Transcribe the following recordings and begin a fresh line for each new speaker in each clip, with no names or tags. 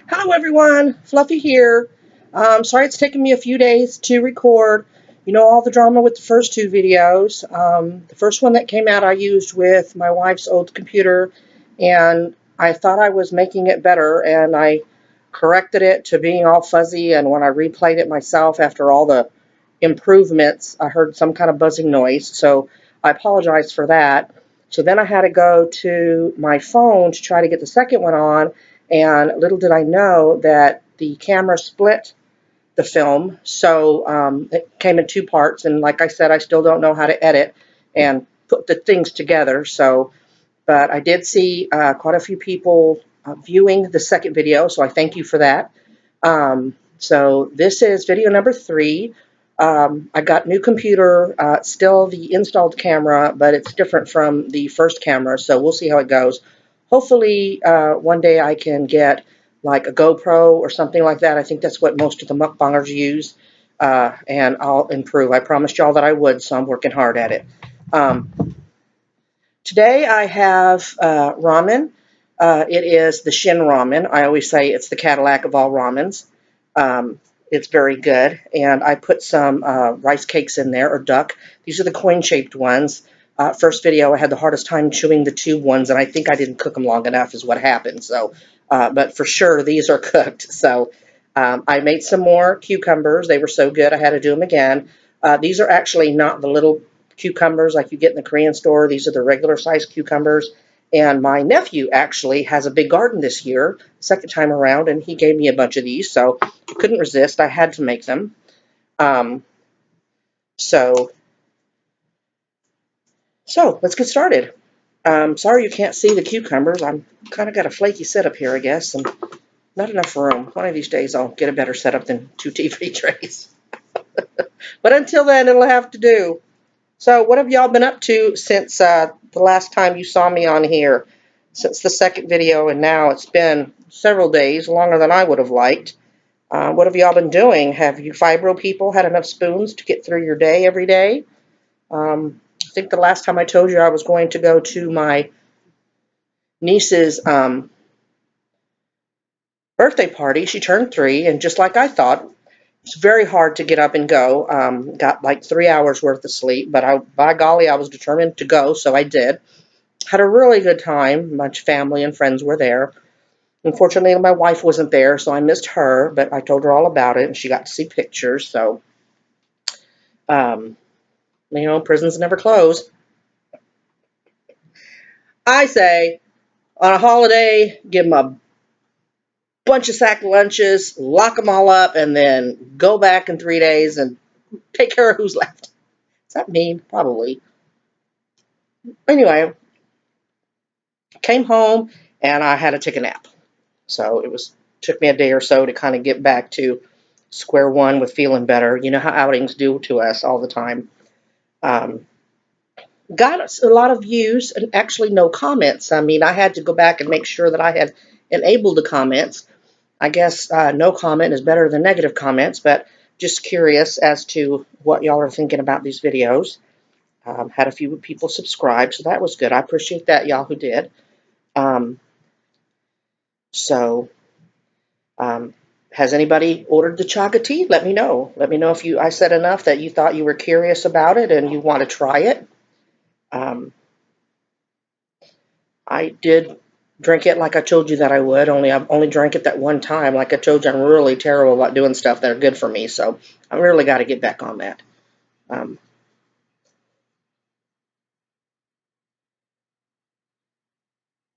Hello everyone, Fluffy here. Sorry it's taken me a few days to record. You know all the drama with the first two videos. The first one that came out I used with my wife's old computer, and I thought I was making it better, and I corrected it to being all fuzzy, and when I replayed it myself after all the improvements, I heard some kind of buzzing noise, so I apologize for that. So then I had to go to my phone to try to get the second one on, and little did I know that the camera split the film, so it came in two parts, and like I said, I still don't know how to edit and put the things together. So, but I did see quite a few people viewing the second video, so I thank you for that. So this is video number 3. I got new computer, still the installed camera, but it's different from the first camera, so we'll see how it goes. Hopefully, one day I can get like a GoPro or something like that. I think that's what most of the mukbangers use, and I'll improve. I promised y'all that I would, so I'm working hard at it. Today I have ramen. It is the Shin ramen. I always say it's the Cadillac of all ramens. It's very good. And I put some rice cakes in there, or duck. These are the coin-shaped ones. First video, I had the hardest time chewing the tube ones, and I think I didn't cook them long enough is what happened. So, but for sure, these are cooked. So I made some more cucumbers. They were so good, I had to do them again. These are actually not the little cucumbers like you get in the Korean store. These are the regular size cucumbers. And my nephew actually has a big garden this year, second time around, and he gave me a bunch of these, so I couldn't resist. I had to make them. So let's get started. Sorry you can't see the cucumbers. I'm kind of got a flaky setup here, I guess, and not enough room. One of these days I'll get a better setup than 2 TV trays. But until then, it'll have to do. So what have y'all been up to since the last time you saw me on here? Since the second video, and now it's been several days, longer than I would have liked. What have y'all been doing? Have you fibro people had enough spoons to get through your day every day? I think the last time I told you I was going to go to my niece's birthday party. She turned 3, and just like I thought, it's very hard to get up and go. Got like 3 hours worth of sleep, but by golly, I was determined to go, so I did. Had a really good time. Much family and friends were there. Unfortunately, my wife wasn't there, so I missed her, but I told her all about it, and she got to see pictures. So, prisons never close. I say, on a holiday, give them a bunch of sack lunches, lock them all up, and then go back in 3 days and take care of who's left. Does that mean? Probably. Anyway, came home, and I had to take a nap. So took me a day or so to kind of get back to square one with feeling better. You know how outings do to us all the time. Got a lot of views and actually no comments. I mean, I had to go back and make sure that I had enabled the comments. I guess no comment is better than negative comments, but just curious as to what y'all are thinking about these videos. Had a few people subscribe, so that was good. I appreciate that, y'all who did. Has anybody ordered the chaga tea? Let me know. Let me know if I said enough that you thought you were curious about it and you want to try it. I did drink it like I told you that I would, only I've only drank it that one time. Like I told you, I'm really terrible about doing stuff that are good for me, so I really got to get back on that.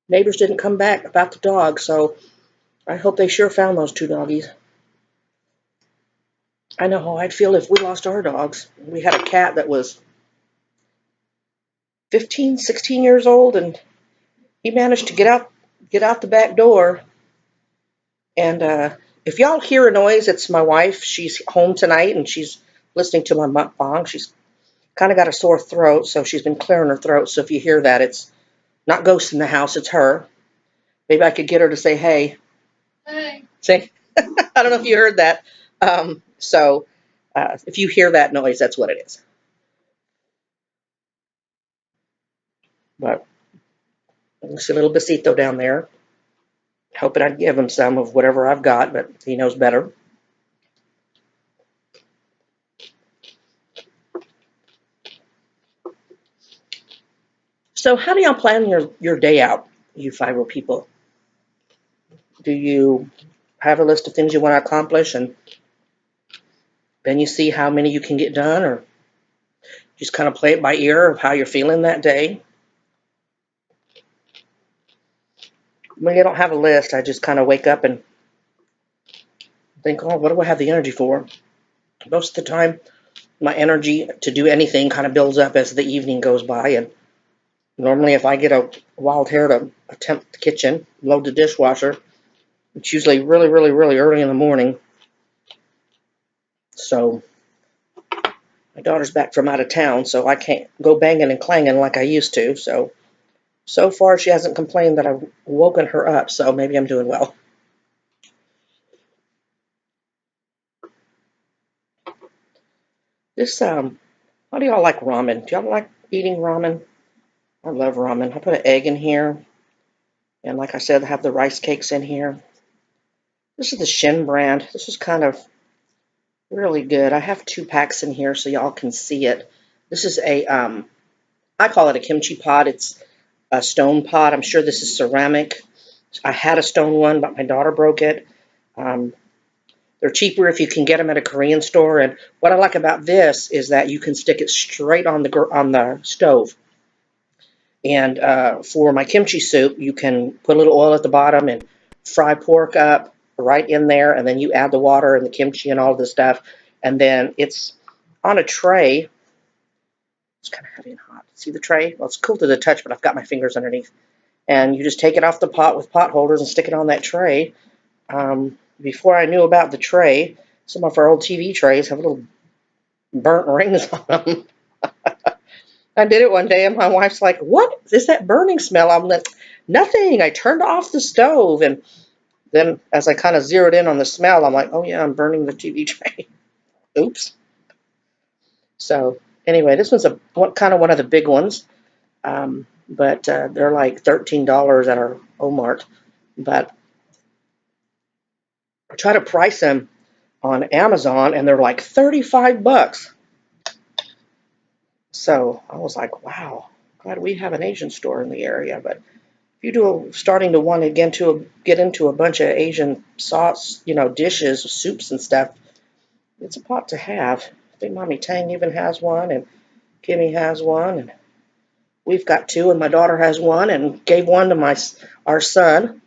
Neighbors didn't come back about the dog, so I hope they sure found those 2 doggies. I know how I'd feel if we lost our dogs. We had a cat that was 15, 16 years old, and he managed to get out the back door. And if y'all hear a noise, it's my wife. She's home tonight, and she's listening to my mukbang. She's kind of got a sore throat, so she's been clearing her throat. So if you hear that, it's not ghosts in the house, it's her. Maybe I could get her to say hey.
Hey.
Say, I don't know if you heard that. If you hear that noise, that's what it is. But there's a little besito down there. hoping I'd give him some of whatever I've got, but he knows better. So how do y'all plan your day out, you fibro people? Do you have a list of things you want to accomplish and then you see how many you can get done, or just kind of play it by ear of how you're feeling that day? When I don't have a list, I just kind of wake up and think, oh, what do I have the energy for? Most of the time, my energy to do anything kind of builds up as the evening goes by, and normally if I get a wild hair to attempt the kitchen, load the dishwasher, it's usually really, really, really early in the morning. So my daughter's back from out of town, so I can't go banging and clanging like I used to. So far she hasn't complained that I've woken her up, so maybe I'm doing well. How do y'all like ramen? Do y'all like eating ramen? I love ramen. I put an egg in here, and like I said, I have the rice cakes in here. This is the Shin brand. This is kind of really good. I have 2 packs in here so y'all can see it. This is I call it a kimchi pot. It's a stone pot. I'm sure this is ceramic. I had a stone one, but my daughter broke it. Um, they're cheaper if you can get them at a Korean store. And what I like about this is that you can stick it straight on the stove. And for my kimchi soup, you can put a little oil at the bottom and fry pork up right in there, and then you add the water and the kimchi and all the stuff, and then it's on a tray. It's kind of heavy and hot. See the tray? Well, it's cool to the touch, but I've got my fingers underneath. And you just take it off the pot with pot holders and stick it on that tray. Before I knew about the tray, some of our old TV trays have little burnt rings on them. I did it one day, and my wife's like, "What is that burning smell?" I'm like, "Nothing. I turned off the stove." And then as I kind of zeroed in on the smell, I'm like, "Oh, yeah, I'm burning the TV tray." Oops. So anyway, this was kind of one of the big ones. But they're like $13 at our Omart. But I try to price them on Amazon, and they're like $35. So I was like, wow, glad we have an Asian store in the area. But if you starting to want to get into a bunch of Asian sauce, dishes, soups and stuff, it's a pot to have. I think Mommy Tang even has one, and Kimmy has one, and we've got 2, and my daughter has one, and gave one to our son.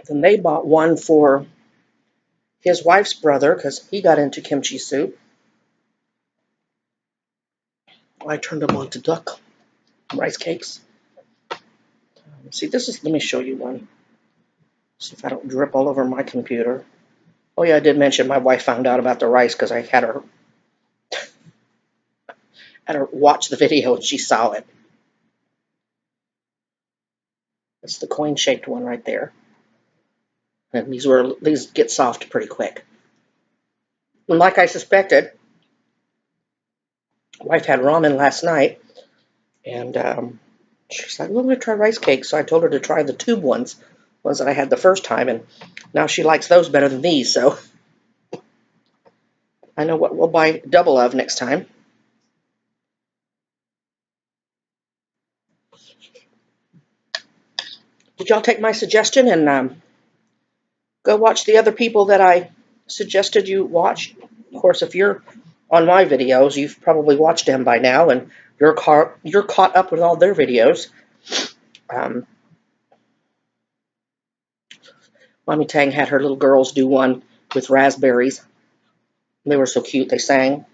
Then they bought one for his wife's brother because he got into kimchi soup. I turned them on to duck rice cakes. See, let me show you one. See if I don't drip all over my computer. Oh yeah, I did mention my wife found out about the rice because I had her watch the video and she saw it. That's the coin-shaped one right there. And these get soft pretty quick. And like I suspected, my wife had ramen last night, and she's like, "Well, I'm gonna try rice cakes." So I told her to try the tube ones that I had the first time, and now she likes those better than these. So I know what we'll buy double of next time. Did y'all take my suggestion and go watch the other people that I suggested you watch? Of course, if you're on my videos, you've probably watched them by now, and you're caught up with all their videos. Mommy Tang had her little girls do one with raspberries. They were so cute. They sang.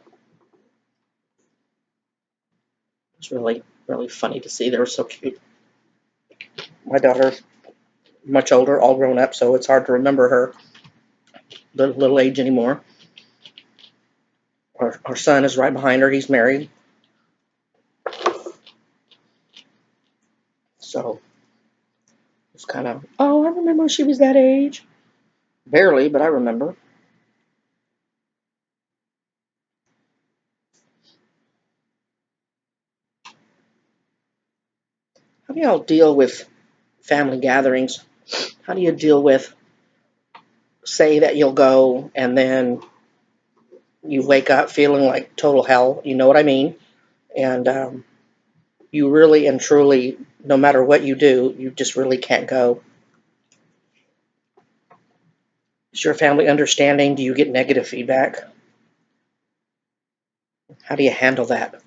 It was really, really funny to see. They were so cute. My daughter's much older, all grown up, so it's hard to remember her little age anymore. Our son is right behind her. He's married. So it's kind of, oh, I remember she was that age. Barely, but I remember. How do y'all deal with family gatherings, how do you deal with, say that you'll go and then you wake up feeling like total hell, you know what I mean? And you really and truly, no matter what you do, you just really can't go. Is your family understanding? Do you get negative feedback? How do you handle that?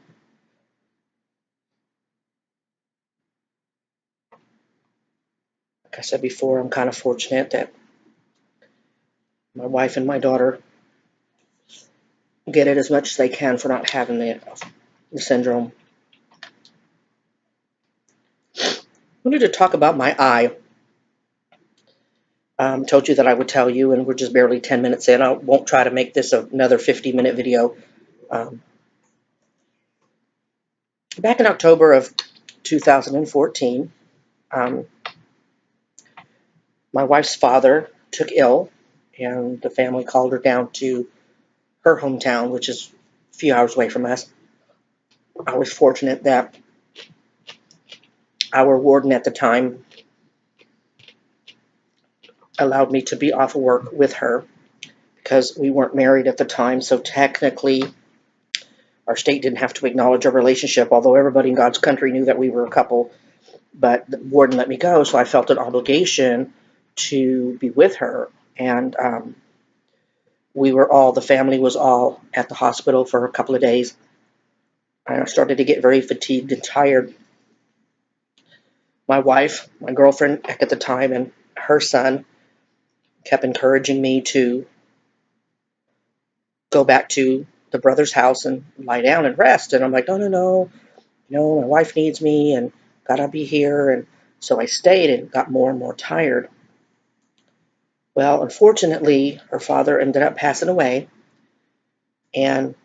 Like I said before, I'm kind of fortunate that my wife and my daughter get it as much as they can for not having the syndrome. I wanted to talk about my eye. Told you that I would tell you, and we're just barely 10 minutes in. I won't try to make this another 50-minute video. Back in October of 2014, my wife's father took ill, and the family called her down to her hometown, which is a few hours away from us. I was fortunate that our warden at the time allowed me to be off of work with her because we weren't married at the time, so technically our state didn't have to acknowledge our relationship, although everybody in God's country knew that we were a couple. But the warden let me go, so I felt an obligation to be with her. And the family was all at the hospital for a couple of days. I started to get very fatigued and tired. My wife, my girlfriend at the time, and her son kept encouraging me to go back to the brother's house and lie down and rest. And I'm like, no, my wife needs me and gotta be here. And so I stayed and got more and more tired. Well, unfortunately, her father ended up passing away. And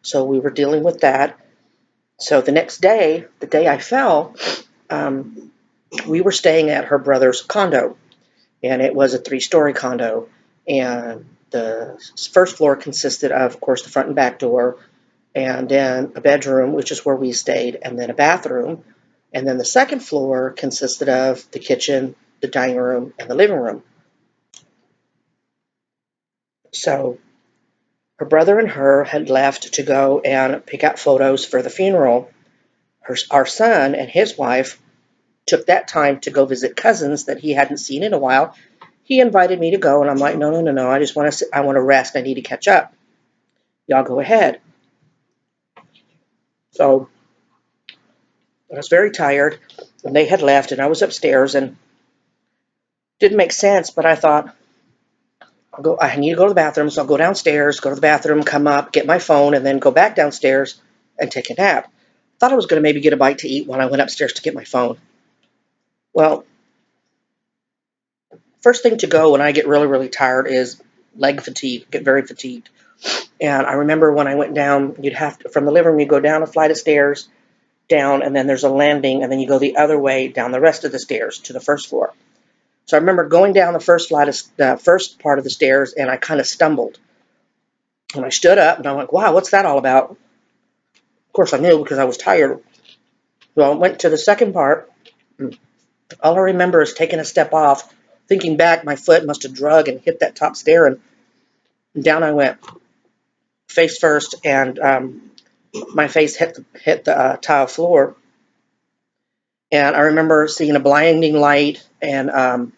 so we were dealing with that. So the next day, the day I fell, we were staying at her brother's condo. And it was a 3-story condo. And the first floor consisted of course, the front and back door, and then a bedroom, which is where we stayed, and then a bathroom. And then the second floor consisted of the kitchen, the dining room, and the living room. So her brother and her had left to go and pick out photos for the funeral. Our son and his wife took that time to go visit cousins that he hadn't seen in a while. He invited me to go, and I'm like, no, I want to rest. I need to catch up. Y'all go ahead. So I was very tired, and they had left, and I was upstairs, and didn't make sense, but I thought, I need to go to the bathroom, so I'll go downstairs, go to the bathroom, come up, get my phone, and then go back downstairs and take a nap. Thought I was going to maybe get a bite to eat when I went upstairs to get my phone. Well, first thing to go when I get really, really tired is leg fatigue, get very fatigued. And I remember when I went down, from the living room, you go down a flight of stairs, down, and then there's a landing, and then you go the other way down the rest of the stairs to the first floor. So I remember going down the first part of the stairs, and I kind of stumbled. And I stood up, and I'm like, wow, what's that all about? Of course, I knew because I was tired. So I went to the second part. All I remember is taking a step off. Thinking back, my foot must have drug and hit that top stair, and down I went, face first, and my face hit the tile floor. And I remember seeing a blinding light and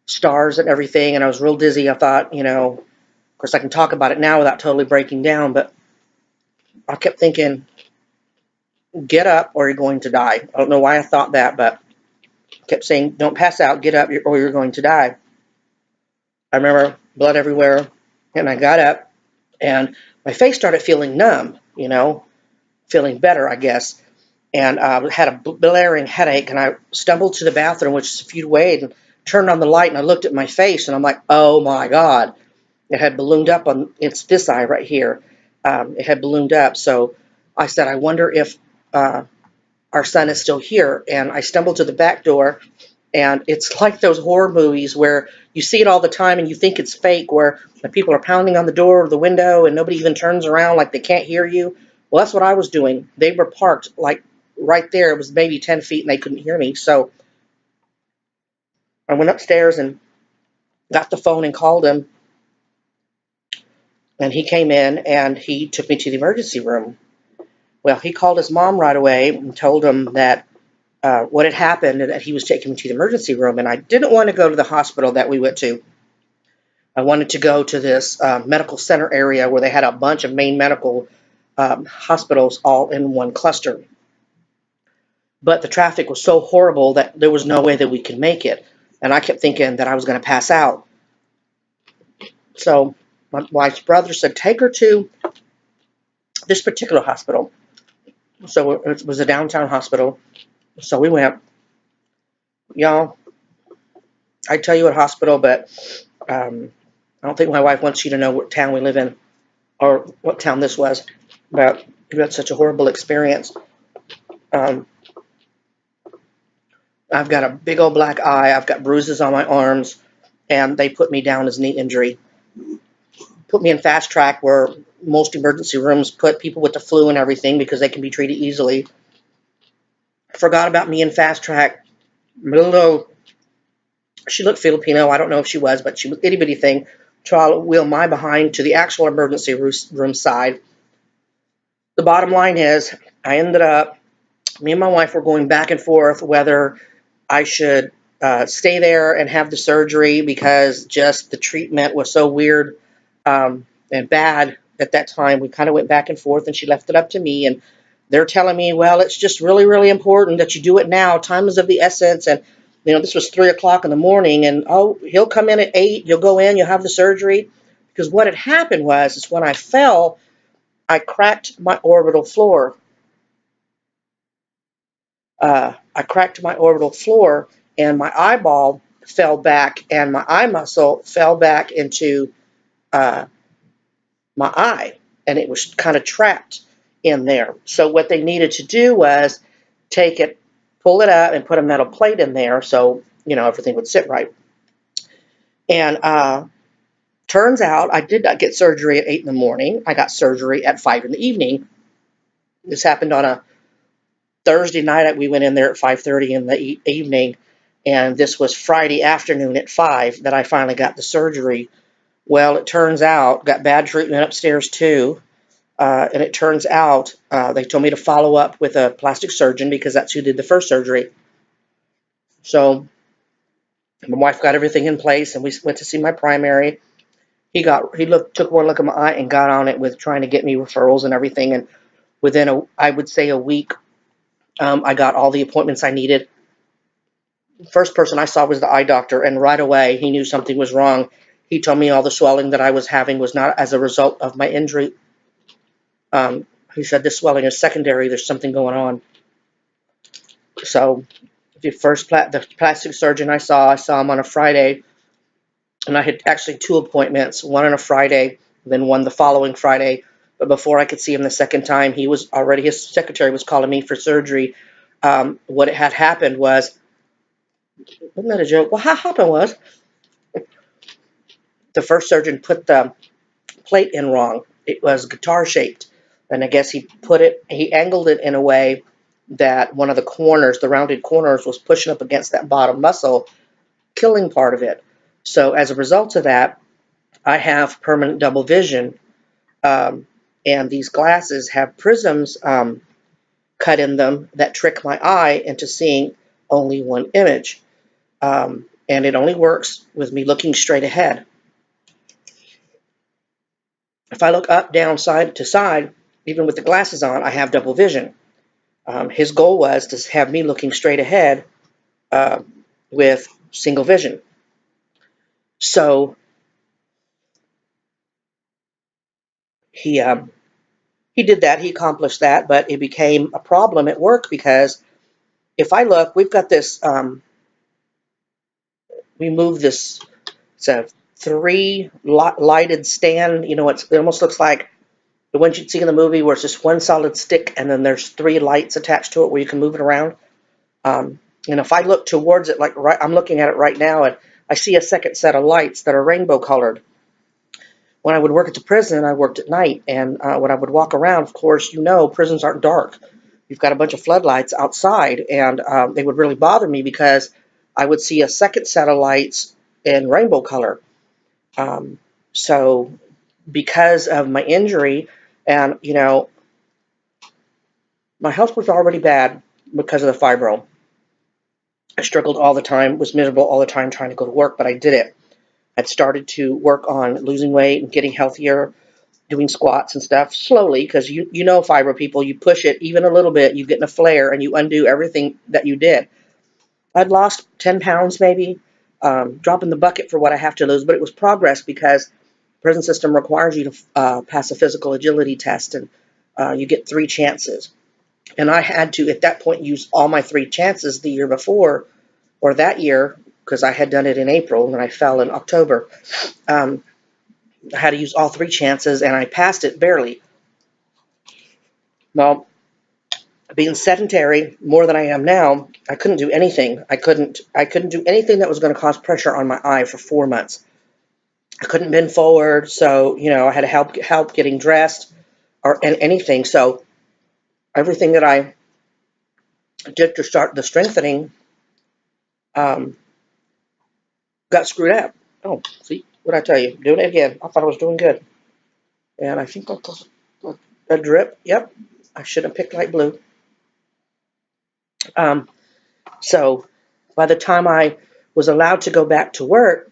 stars and everything, and I was real dizzy. I thought, of course I can talk about it now without totally breaking down, but I kept thinking, get up or you're going to die. I don't know why I thought that, but I kept saying, don't pass out, get up or you're going to die. I remember blood everywhere, and I got up, and my face started feeling numb, feeling better, I guess. And I had a blaring headache, and I stumbled to the bathroom, which is a few away, and turned on the light, and I looked at my face, and I'm like, oh my God. It had ballooned up it's this eye right here. It had ballooned up. So I said, I wonder if our son is still here. And I stumbled to the back door, and it's like those horror movies where you see it all the time and you think it's fake, where the people are pounding on the door or the window and nobody even turns around like they can't hear you. Well, that's what I was doing. They were parked like right there. It was maybe 10 feet and they couldn't hear me. So I went upstairs and got the phone and called him, and he came in and he took me to the emergency room. Well, he called his mom right away and told him that what had happened and that he was taking me to the emergency room. And I didn't want to go to the hospital that we went to. I wanted to go to this medical center area where they had a bunch of main medical hospitals all in one cluster. But the traffic was so horrible that there was no way that we could make it. And I kept thinking that I was going to pass out. So my wife's brother said, take her to this particular hospital. So it was a downtown hospital. So we went. Y'all, I'd tell you what hospital, but I don't think my wife wants you to know what town we live in or what town this was. But we had such a horrible experience. I've got a big old black eye. I've got bruises on my arms, and they put me down as knee injury. Put me in fast track where most emergency rooms put people with the flu and everything because they can be treated easily. Forgot about me in fast track. Little old, she looked Filipino. I don't know if she was, but she was itty bitty thing. Try to wheel my behind to the actual emergency room side. The bottom line is, I ended up, me and my wife were going back and forth whether I should stay there and have the surgery because just the treatment was so weird and bad at that time. We kind of went back and forth, and she left it up to me. And they're telling me, well, it's just really, really important that you do it now. Time is of the essence. And, this was 3 o'clock in the morning. And, oh, he'll come in at 8. You'll go in. You'll have the surgery. Because what had happened was when I fell, I cracked my orbital floor. I cracked my orbital floor, and my eyeball fell back, and my eye muscle fell back into my eye, and it was kind of trapped in there. So what they needed to do was take it, pull it up, and put a metal plate in there so, everything would sit right. And turns out I did not get surgery at 8 in the morning. I got surgery at 5 in the evening. This happened on a Thursday night. We went in there at 5:30 in the evening, and this was Friday afternoon at 5 that I finally got the surgery. Well, it turns out, got bad treatment upstairs too, and it turns out they told me to follow up with a plastic surgeon because that's who did the first surgery. So my wife got everything in place, and we went to see my primary. He took one look at my eye and got on it with trying to get me referrals and everything. And within I would say a week, I got all the appointments I needed. First person I saw was the eye doctor, and right away he knew something was wrong. He told me all the swelling that I was having was not as a result of my injury. He said this swelling is secondary. There's something going on. So the plastic surgeon I saw him on a Friday, and I had actually 2 appointments, one on a Friday, then one the following Friday. But before I could see him the second time, his secretary was calling me for surgery. What had happened was, wasn't that a joke? Well, what happened was, the first surgeon put the plate in wrong. It was guitar shaped. And I guess he angled it in a way that one of the corners, the rounded corners, was pushing up against that bottom muscle, killing part of it. So as a result of that, I have permanent double vision. And these glasses have prisms cut in them that trick my eye into seeing only one image. And it only works with me looking straight ahead. If I look up, down, side to side, even with the glasses on, I have double vision. His goal was to have me looking straight ahead with single vision. So he did that. He accomplished that, but it became a problem at work because if I look, we've got this. We moved this. It's a 3 lighted stand. It almost looks like the ones you'd see in the movie where it's just one solid stick and then there's 3 lights attached to it where you can move it around. And if I look towards it, I'm looking at it right now, and I see a second set of lights that are rainbow colored. When I would work at the prison, I worked at night, and when I would walk around, of course, prisons aren't dark. You've got a bunch of floodlights outside, and they would really bother me because I would see a second set of lights in rainbow color. So because of my injury, and my health was already bad because of the fibro. I struggled all the time, was miserable all the time trying to go to work, but I did it. I'd started to work on losing weight and getting healthier, doing squats and stuff slowly, because you know fibro people, you push it even a little bit, you get in a flare and you undo everything that you did. I'd lost 10 pounds maybe, dropping the bucket for what I have to lose, but it was progress because the prison system requires you to pass a physical agility test, and you get 3 chances. And I had to, at that point, use all my 3 chances the year before, or that year, because I had done it in April and I fell in October. I had to use all 3 chances, and I passed it barely. Well, being sedentary more than I am now, I couldn't do anything. I couldn't do anything that was going to cause pressure on my eye for 4 months. I couldn't bend forward, so I had to help getting dressed or anything. So everything that I did to start the strengthening got screwed up. Oh, see what I tell you? Doing it again. I thought I was doing good, and I think a drip. Yep, I should have picked light blue. So by the time I was allowed to go back to work,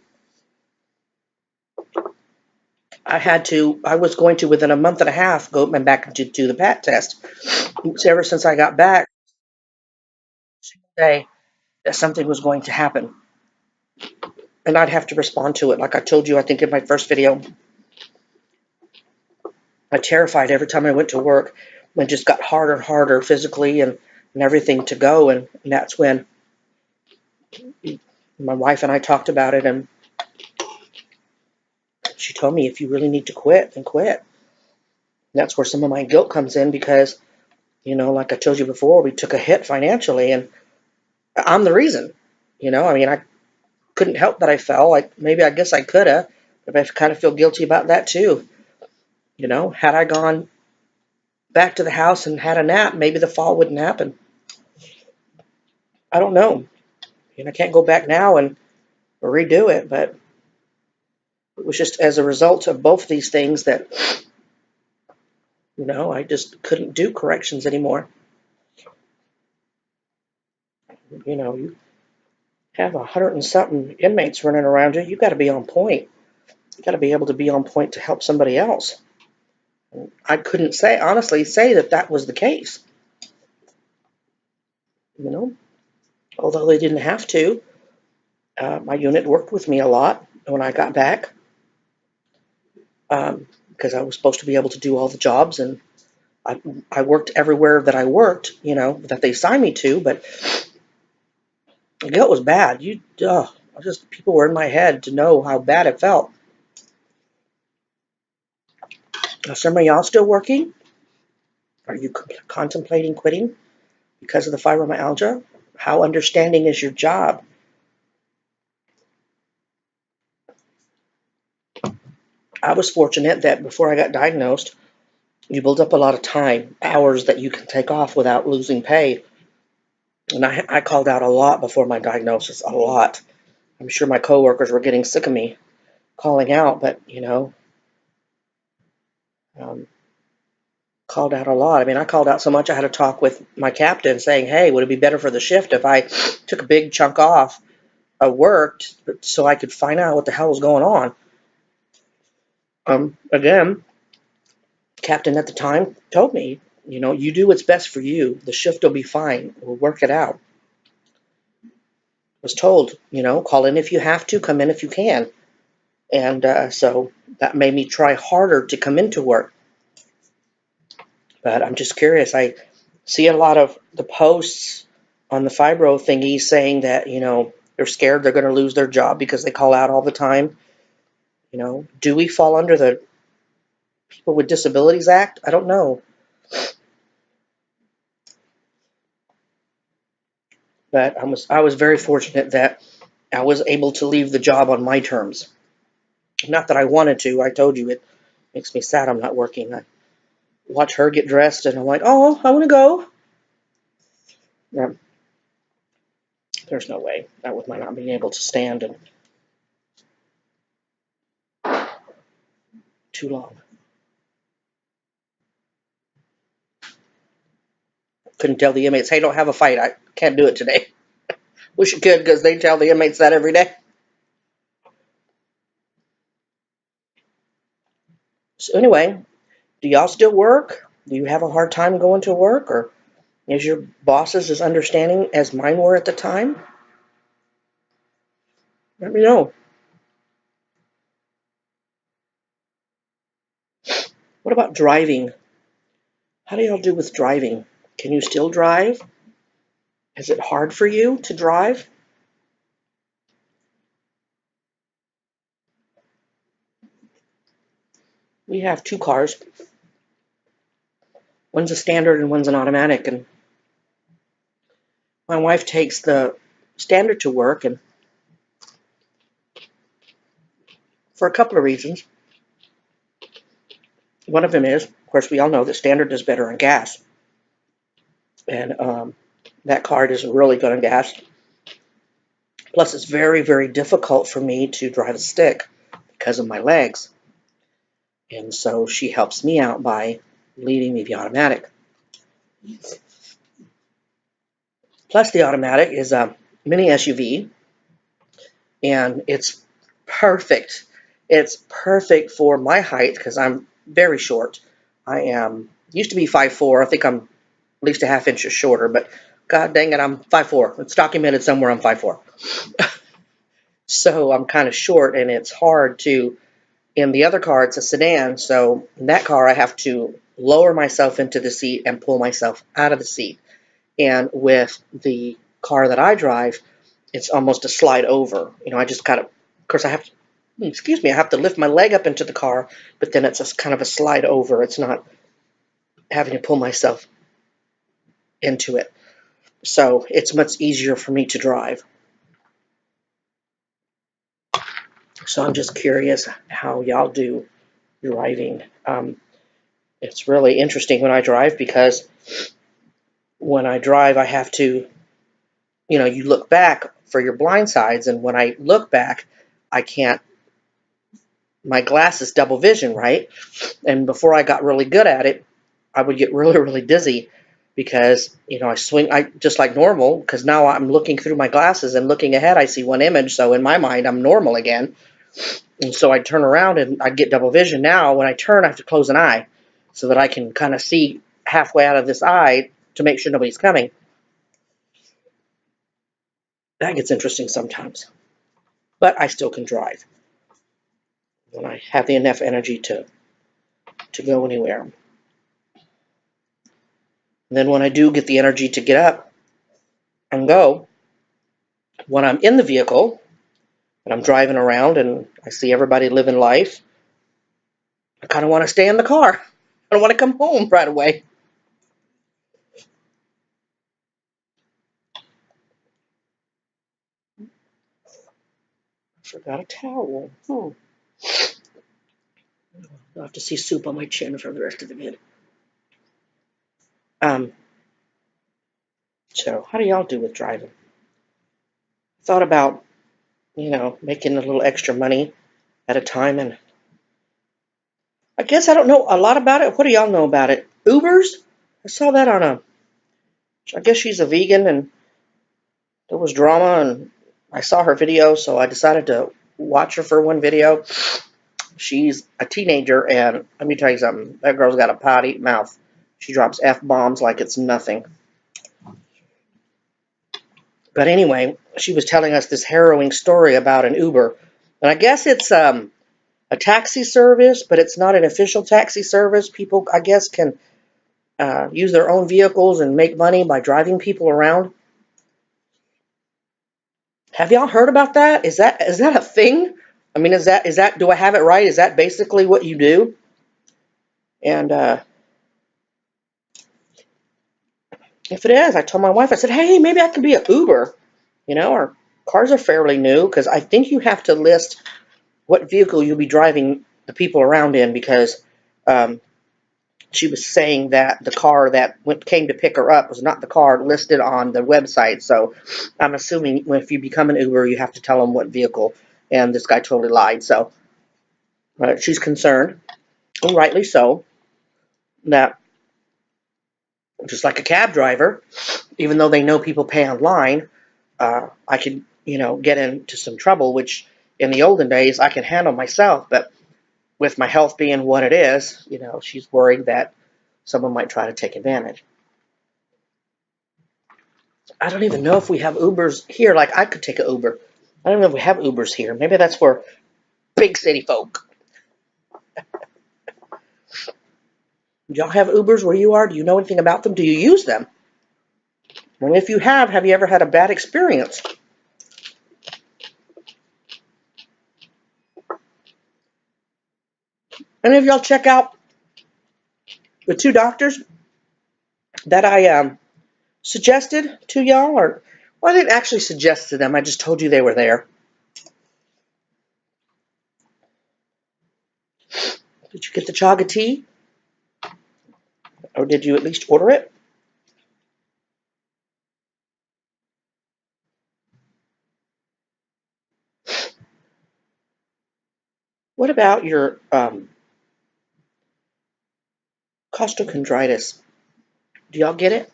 I was going to, within a month and a half, go back to do the PAT test. So ever since I got back, day that something was going to happen, and I'd have to respond to it. Like I told you, I think in my first video, I terrified every time I went to work. It just got harder and harder physically and everything to go, and that's when my wife and I talked about it, and she told me, if you really need to quit, then quit. And that's where some of my guilt comes in because, like I told you before, we took a hit financially, and I'm the reason. I couldn't help that I fell. Like maybe I guess I could have, but I kind of feel guilty about that too. Had I gone back to the house and had a nap, maybe the fall wouldn't happen. I don't know. I can't go back now and redo it, but it was just as a result of both these things that, I just couldn't do corrections anymore. You have 100 and something inmates running around you. You got to be on point. You got to be able to be on point to help somebody else. And I couldn't honestly say that was the case. Although they didn't have to. My unit worked with me a lot when I got back because I was supposed to be able to do all the jobs, and I worked everywhere that I worked, that they assigned me to, but the guilt was bad. People were in my head to know how bad it felt. Are some of y'all still working? Are you contemplating quitting because of the fibromyalgia? How understanding is your job? I was fortunate that before I got diagnosed, you build up a lot of time, hours that you can take off without losing pay. And I called out a lot before my diagnosis, a lot. I'm sure my coworkers were getting sick of me calling out, but, called out a lot. I mean, I called out so much I had to talk with my captain saying, hey, would it be better for the shift if I took a big chunk off of work so I could find out what the hell was going on? Again, captain at the time told me, you do what's best for you. The shift will be fine. We'll work it out. I was told, call in if you have to, come in if you can. And so that made me try harder to come into work. But I'm just curious. I see a lot of the posts on the fibro thingy saying that, they're scared they're going to lose their job because they call out all the time. Do we fall under the People with Disabilities Act? I don't know. But I was very fortunate that I was able to leave the job on my terms. Not that I wanted to. I told you it makes me sad I'm not working. I watch her get dressed and I'm like, oh, I want to go. Yeah. There's no way. Not with my not being able to stand and too long. Couldn't tell the inmates, hey, don't have a fight. I can't do it today. Wish you could, because they tell the inmates that every day. So anyway, do y'all still work? Do you have a hard time going to work? Or is your bosses as understanding as mine were at the time? Let me know. What about driving? How do y'all do with driving? Can you still drive? Is it hard for you to drive? We have 2 cars. One's a standard and one's an automatic. And my wife takes the standard to work, and for a couple of reasons. One of them is, of course, we all know that standard is better on gas. And that car isn't really good on gas. Plus, it's very, very difficult for me to drive a stick because of my legs. And so she helps me out by leading me the automatic. Plus, the automatic is a mini SUV, and it's perfect. It's perfect for my height because I'm very short. I used to be 5'4". I think I'm at least a half inch shorter, but god dang it, I'm 5'4". It's documented somewhere I'm 5'4". So I'm kind of short, and it's hard to. In the other car, it's a sedan, so in that car I have to lower myself into the seat and pull myself out of the seat. And with the car that I drive, it's almost a slide over. I just kind of course I have to, I have to lift my leg up into the car, but then it's kind of a slide over. It's not having to pull myself into it. So it's much easier for me to drive. So I'm just curious how y'all do driving. It's really interesting when I drive, because when I drive, I have to, you look back for your blind sides, and when I look back, I can't, my glass is double vision, right? And before I got really good at it, I would get really, really dizzy because, I swing, just like normal, because now I'm looking through my glasses and looking ahead, I see one image, so in my mind, I'm normal again. And so I'd turn around and I'd get double vision. Now, when I turn, I have to close an eye so that I can kind of see halfway out of this eye to make sure nobody's coming. That gets interesting sometimes. But I still can drive when I have the enough energy to go anywhere. And then when I do get the energy to get up and go, when I'm in the vehicle and I'm driving around and I see everybody living life, I kind of want to stay in the car. I don't want to come home right away. Forgot a towel. I'll have to see soup on my chin for the rest of the video. So how do y'all do with driving? Thought about, making a little extra money at a time, and I guess I don't know a lot about it. What do y'all know about it? Ubers? I saw that I guess she's a vegan, and there was drama, and I saw her video, so I decided to watch her for one video. She's a teenager, and let me tell you something. That girl's got a potty mouth. She drops F-bombs like it's nothing. But anyway, she was telling us this harrowing story about an Uber. And I guess it's a taxi service, but it's not an official taxi service. People, I guess, can use their own vehicles and make money by driving people around. Have y'all heard about that? Is that a thing? I mean, is that do I have it right? Is that basically what you do? And if it is, I told my wife, I said, hey, maybe I could be an Uber. Our cars are fairly new, because I think you have to list what vehicle you'll be driving the people around in, because she was saying that the car that came to pick her up was not the car listed on the website. So I'm assuming if you become an Uber, you have to tell them what vehicle. And this guy totally lied. So she's concerned, and rightly so, that just like a cab driver, even though they know people pay online, I could, get into some trouble, which in the olden days I could handle myself. But with my health being what it is, she's worried that someone might try to take advantage. I don't even know if we have Ubers here. Like, I could take an Uber. I don't know if we have Ubers here. Maybe that's for big city folk. Do y'all have Ubers where you are? Do you know anything about them? Do you use them? And if you have you ever had a bad experience? Any of y'all check out the two doctors that I suggested to y'all? Or, well, I didn't actually suggest to them. I just told you they were there. Did you get the chaga tea? Or did you at least order it? What about your costochondritis? Do y'all get it?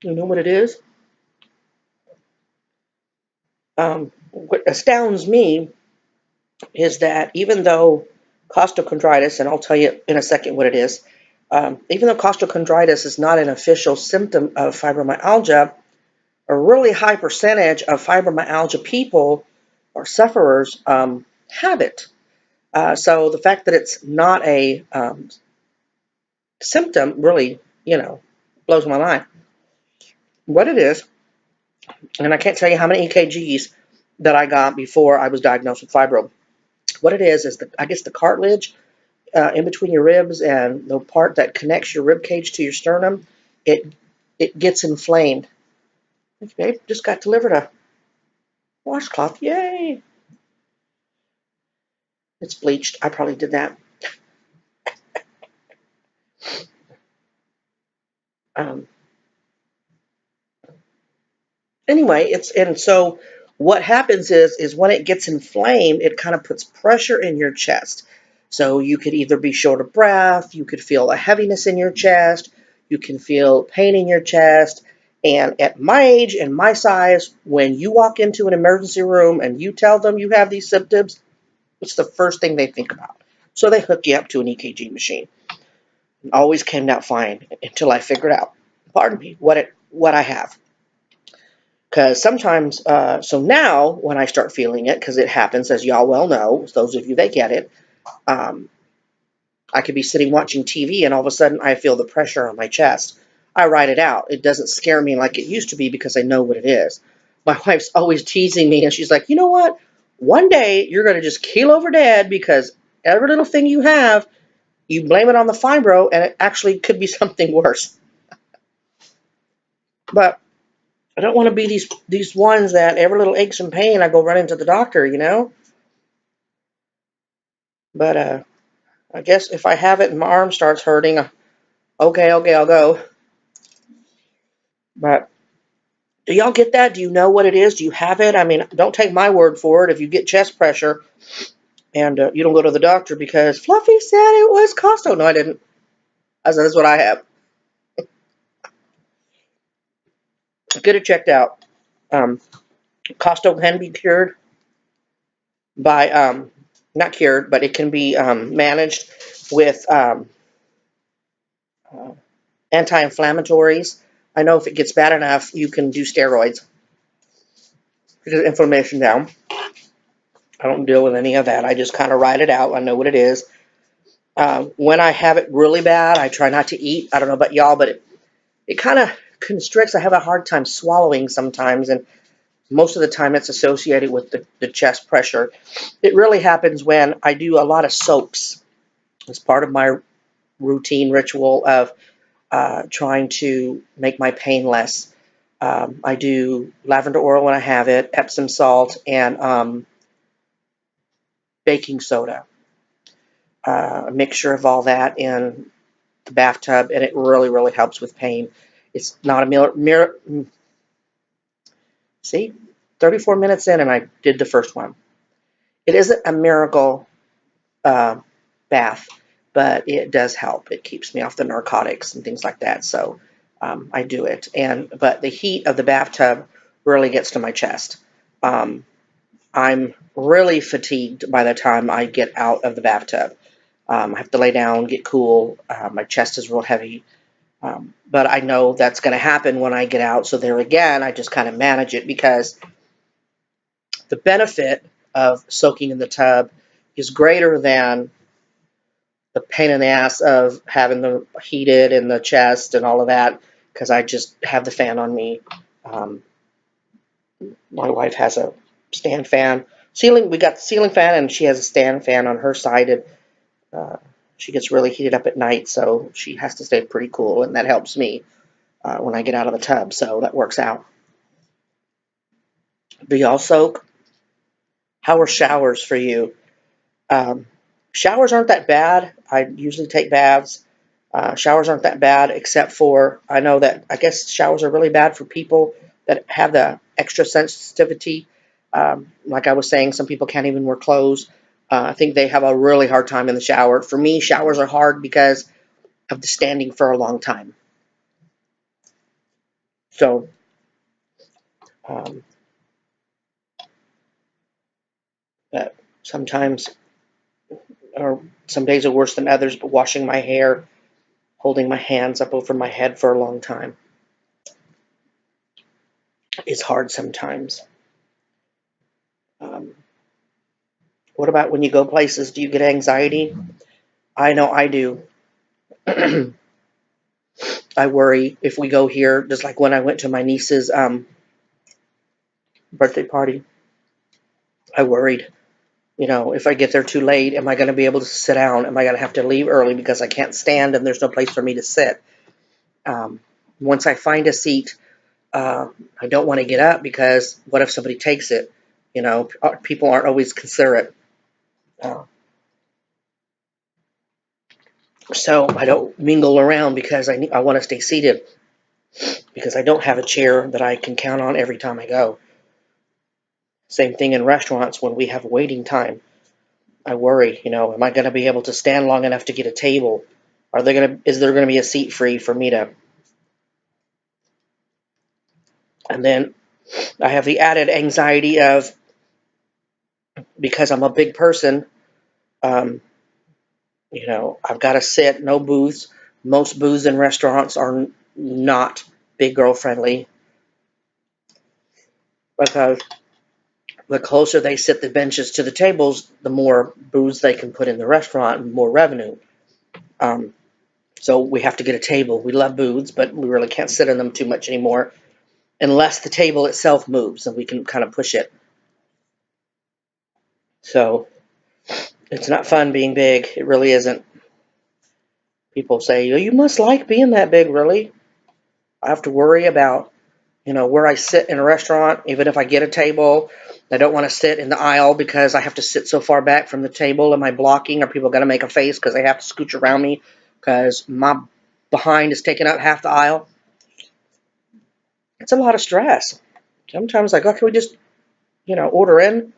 You know what it is? What astounds me is that even though costochondritis, and I'll tell you in a second what it is, even though costochondritis is not an official symptom of fibromyalgia, a really high percentage of fibromyalgia people or sufferers have it. So the fact that it's not a symptom really, blows my mind. What it is, and I can't tell you how many EKGs that I got before I was diagnosed with fibro. What it is I guess the cartilage in between your ribs and the part that connects your rib cage to your sternum, it gets inflamed. Babe, just got delivered a washcloth. Yay! It's bleached. I probably did that. Anyway, so what happens is when it gets inflamed, it kind of puts pressure in your chest. So you could either be short of breath, you could feel a heaviness in your chest, you can feel pain in your chest. And at my age and my size, when you walk into an emergency room and you tell them you have these symptoms, it's the first thing they think about. So they hook you up to an EKG machine. It always came out fine until I figured out, pardon me, what I have. Because sometimes, so now when I start feeling it, because it happens, as y'all well know, those of you that get it, I could be sitting watching TV and all of a sudden I feel the pressure on my chest. I write it out. It doesn't scare me like it used to be because I know what it is. My wife's always teasing me and she's like, you know what? One day you're going to just keel over dead because every little thing you have, you blame it on the fibro and it actually could be something worse. But I don't want to be these ones that every little aches and pain, I go running to the doctor, But I guess if I have it and my arm starts hurting, okay, I'll go. But do y'all get that? Do you know what it is? Do you have it? I mean, don't take my word for it. If you get chest pressure and you don't go to the doctor because Fluffy said it was Costo. No, I didn't. I said, that's what I have. Get it checked out. Costo can be cured by, not cured, but it can be managed with anti-inflammatories. I know if it gets bad enough, you can do steroids to get inflammation down. I don't deal with any of that. I just kind of write it out. I know what it is. When I have it really bad, I try not to eat. I don't know about y'all, but it kind of constricts. I have a hard time swallowing sometimes, and most of the time it's associated with the chest pressure. It really happens when I do a lot of soaps. It's part of my routine ritual of trying to make my pain less. I do lavender oil when I have it, Epsom salt, and baking soda. a mixture of all that in the bathtub, and it really, really helps with pain. It's not a see, 34 minutes in, and I did the first one. It isn't a miracle uh, bath, but it does help. It keeps me off the narcotics and things like that. So I do it. But the heat of the bathtub really gets to my chest. I'm really fatigued by the time I get out of the bathtub. I have to lay down, get cool. My chest is real heavy. But I know that's going to happen when I get out. So there again, I just kind of manage it, because the benefit of soaking in the tub is greater than the pain in the ass of having the heated in the chest and all of that, because I just have the fan on me. Um, my wife has a stand fan. We got the ceiling fan, and she has a stand fan on her side, and she gets really heated up at night, so she has to stay pretty cool, and that helps me when I get out of the tub, so that works out. Do y'all soak? How are showers for you? Um, Showers aren't that bad. I usually take baths. Showers aren't that bad, except for, I know that, I guess showers are really bad for people that have the extra sensitivity. Like I was saying, some people can't even wear clothes. I think they have a really hard time in the shower. For me, showers are hard because of the standing for a long time. So, um, sometimes, or some days are worse than others, but washing my hair, holding my hands up over my head for a long time is hard sometimes. Um, what about when you go places? Do you get anxiety? I know I do. I worry if we go here, just like when I went to my niece's birthday party. I worried, if I get there too late, am I going to be able to sit down? Am I going to have to leave early because I can't stand and there's no place for me to sit? Once I find a seat, I don't want to get up, because what if somebody takes it? People aren't always considerate. Uh, so I don't mingle around, because I want to stay seated, because I don't have a chair that I can count on every time I go. Same thing in restaurants when we have waiting time. I worry, am I going to be able to stand long enough to get a table? Is there going to be a seat free for me to? And then I have the added anxiety of, because I'm a big person, um, I've got to sit, no booths. Most booths in restaurants are not big girl friendly, because the closer they sit the benches to the tables, the more booths they can put in the restaurant and more revenue. Um, so we have to get a table. We love booths, but we really can't sit in them too much anymore, unless the table itself moves and we can kind of push it. So it's not fun being big. It really isn't. People say, oh, you must like being that big. Really? I have to worry about, where I sit in a restaurant. Even if I get a table, I don't want to sit in the aisle because I have to sit so far back from the table. Am I blocking? Are people going to make a face because they have to scooch around me because my behind is taking up half the aisle? It's a lot of stress. Sometimes I go, can we just, order in?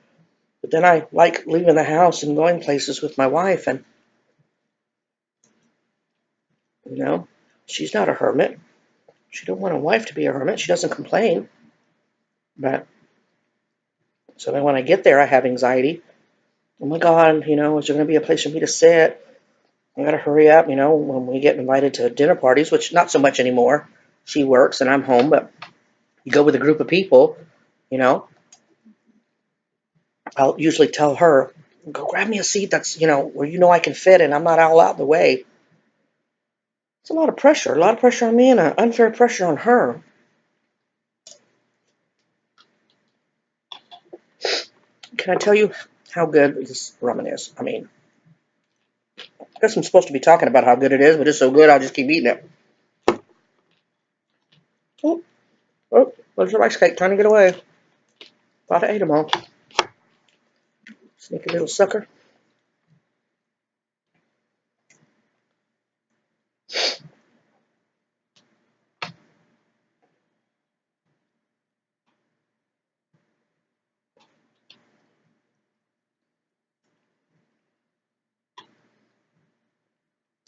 But then I like leaving the house and going places with my wife, and, she's not a hermit. She don't want a wife to be a hermit. She doesn't complain. But so then when I get there, I have anxiety. Oh my God, is there going to be a place for me to sit? I got to hurry up, when we get invited to dinner parties, which not so much anymore. She works and I'm home, but you go with a group of people, I'll usually tell her, go grab me a seat that's, where I can fit and I'm not all out in the way. It's a lot of pressure on me, and an unfair pressure on her. Can I tell you how good this ramen is? I mean, I guess I'm supposed to be talking about how good it is, but it's so good I'll just keep eating it. Oh, there's a rice cake trying to get away. Thought I ate them all. Sneaky little sucker.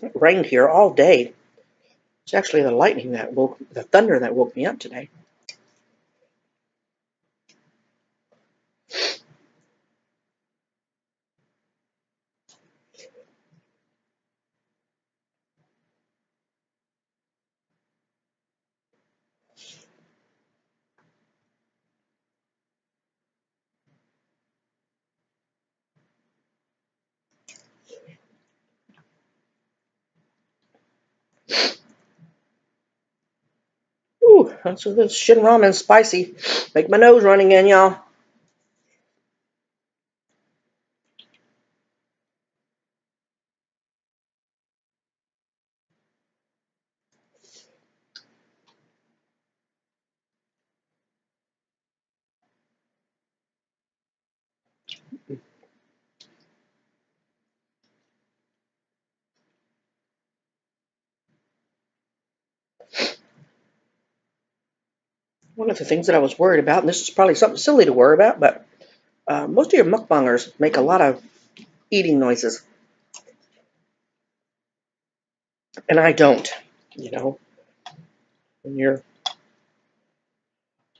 It rained here all day. It's actually the thunder that woke me up today. Ooh, so this shin ramen spicy. Make my nose running in, y'all. One of the things that I was worried about, and this is probably something silly to worry about, but most of your mukbangers make a lot of eating noises, and I don't. You know, when you're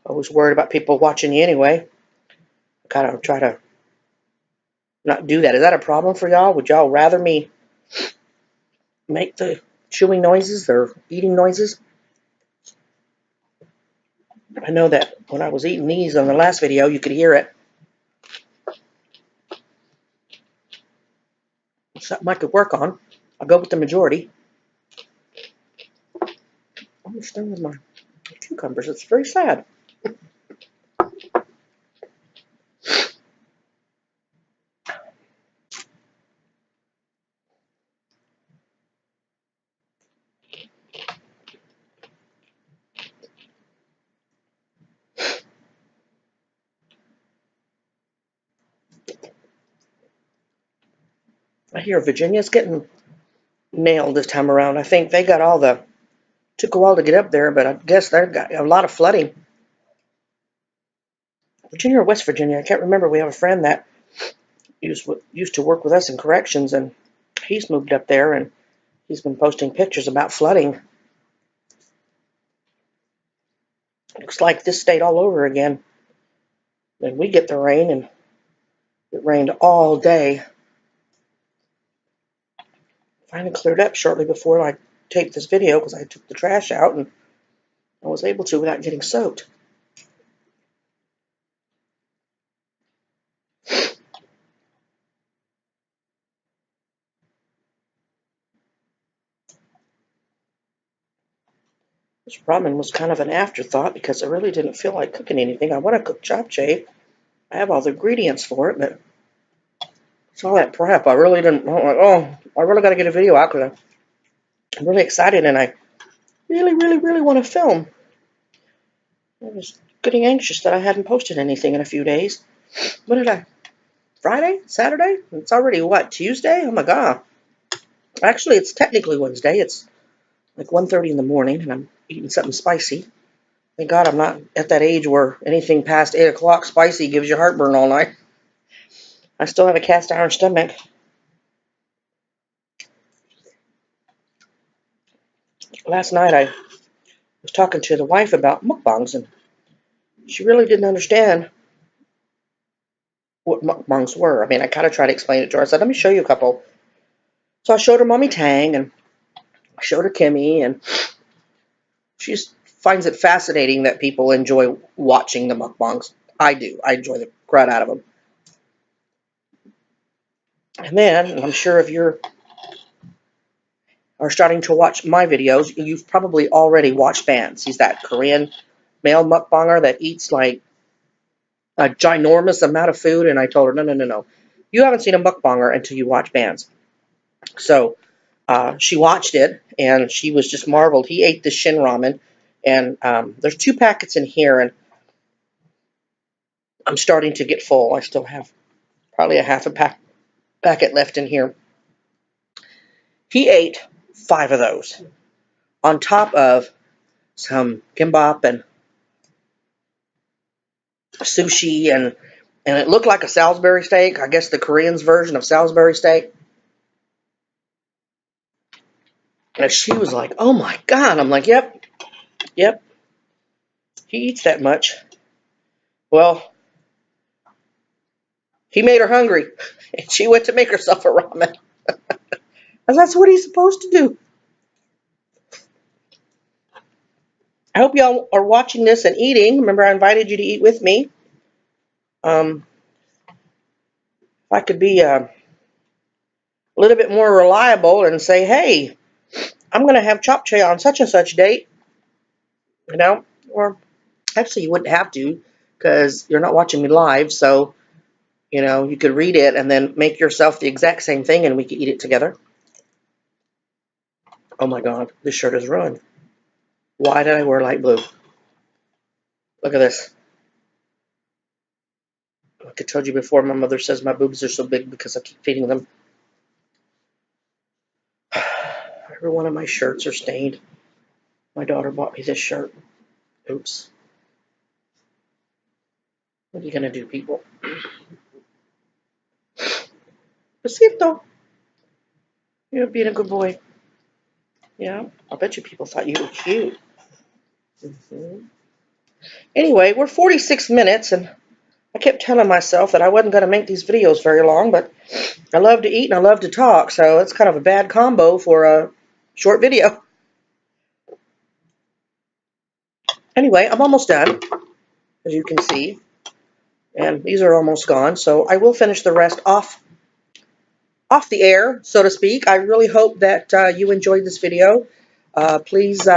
always worried about people watching you anyway, I kind of try to not do that. Is that a problem for y'all? Would y'all rather me make the chewing noises or eating noises? I know that when I was eating these on the last video, you could hear it. Something I could work on. I'll go with the majority. I'm just done with my cucumbers. It's very sad. I hear Virginia's getting nailed this time around. I think they got all the... Took a while to get up there, but I guess they've got a lot of flooding. Virginia or West Virginia, I can't remember. We have a friend that used to work with us in corrections, and he's moved up there, and he's been posting pictures about flooding. Looks like this state all over again. Then we get the rain, and it rained all day. Finally cleared up shortly before I taped this video because I took the trash out, and I was able to without getting soaked. This ramen was kind of an afterthought because I really didn't feel like cooking anything. I want to cook japchae. I have all the ingredients for it, but it's all that prep. I really didn't. I really got to get a video out because I'm really excited and I really, really, really want to film. I was getting anxious that I hadn't posted anything in a few days. When did I? Friday? Saturday? It's already what? Tuesday? Oh my god. Actually, it's technically Wednesday. It's like 1:30 in the morning and I'm eating something spicy. Thank God I'm not at that age where anything past 8 o'clock spicy gives you heartburn all night. I still have a cast iron stomach. Last night I was talking to the wife about mukbangs and she really didn't understand what mukbangs were. I mean, I kind of tried to explain it to her. I said, let me show you a couple. So I showed her Mommy Tang and I showed her Kimmy, and she just finds it fascinating that people enjoy watching the mukbangs. I do. I enjoy the crap out of them. And then, I'm sure if you are starting to watch my videos, you've probably already watched Vance. He's that Korean male mukbanger that eats like a ginormous amount of food. And I told her, no. You haven't seen a mukbanger until you watch Vance. So she watched it, and she was just marveled. He ate the shin ramen, and there's 2 packets in here, and I'm starting to get full. I still have probably a half a packet left in here. He ate 5 of those on top of some kimbap and sushi, and it looked like a Salisbury steak. I guess the Koreans' version of Salisbury steak. And she was like, "Oh my God." I'm like, "Yep, yep. He eats that much." Well, he made her hungry, and she went to make herself a ramen. And that's what he's supposed to do. I hope y'all are watching this and eating. Remember, I invited you to eat with me. If I could be a little bit more reliable and say, "Hey, I'm going to have japchae on such and such date," or actually you wouldn't have to because you're not watching me live, so, you could read it and then make yourself the exact same thing and we could eat it together. Oh my God, this shirt is ruined. Why did I wear light blue? Look at this. Like I told you before, my mother says my boobs are so big because I keep feeding them. Every one of my shirts are stained. My daughter bought me this shirt. Oops. What are you going to do, people? Besito. You're being a good boy. Yeah, I bet you people thought you were cute. Anyway, we're 46 minutes, and I kept telling myself that I wasn't going to make these videos very long, but I love to eat and I love to talk, so it's kind of a bad combo for a short video. Anyway, I'm almost done, as you can see, and these are almost gone, so I will finish the rest off the air, so to speak. I really hope that you enjoyed this video. Please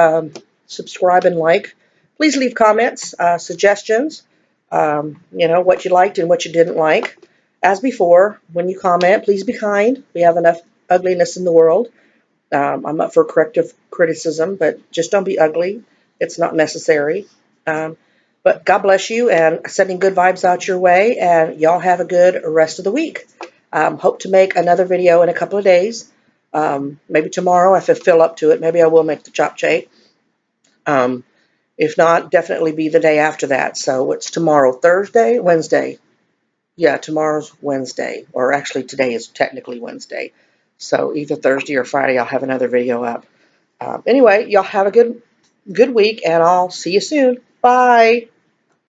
subscribe and like. Please leave comments, suggestions, what you liked and what you didn't like. As before, when you comment, please be kind. We have enough ugliness in the world. I'm up for corrective criticism, but just don't be ugly. It's not necessary. But God bless you, and sending good vibes out your way, and y'all have a good rest of the week. Hope to make another video in a couple of days. Maybe tomorrow if I feel up to it. Maybe I will make the japchae. If not, definitely be the day after that. So it's tomorrow, Thursday, Wednesday. Yeah, tomorrow's Wednesday, or actually today is technically Wednesday. So either Thursday or Friday I'll have another video up. Anyway, y'all have a good week, and I'll see you soon. Bye.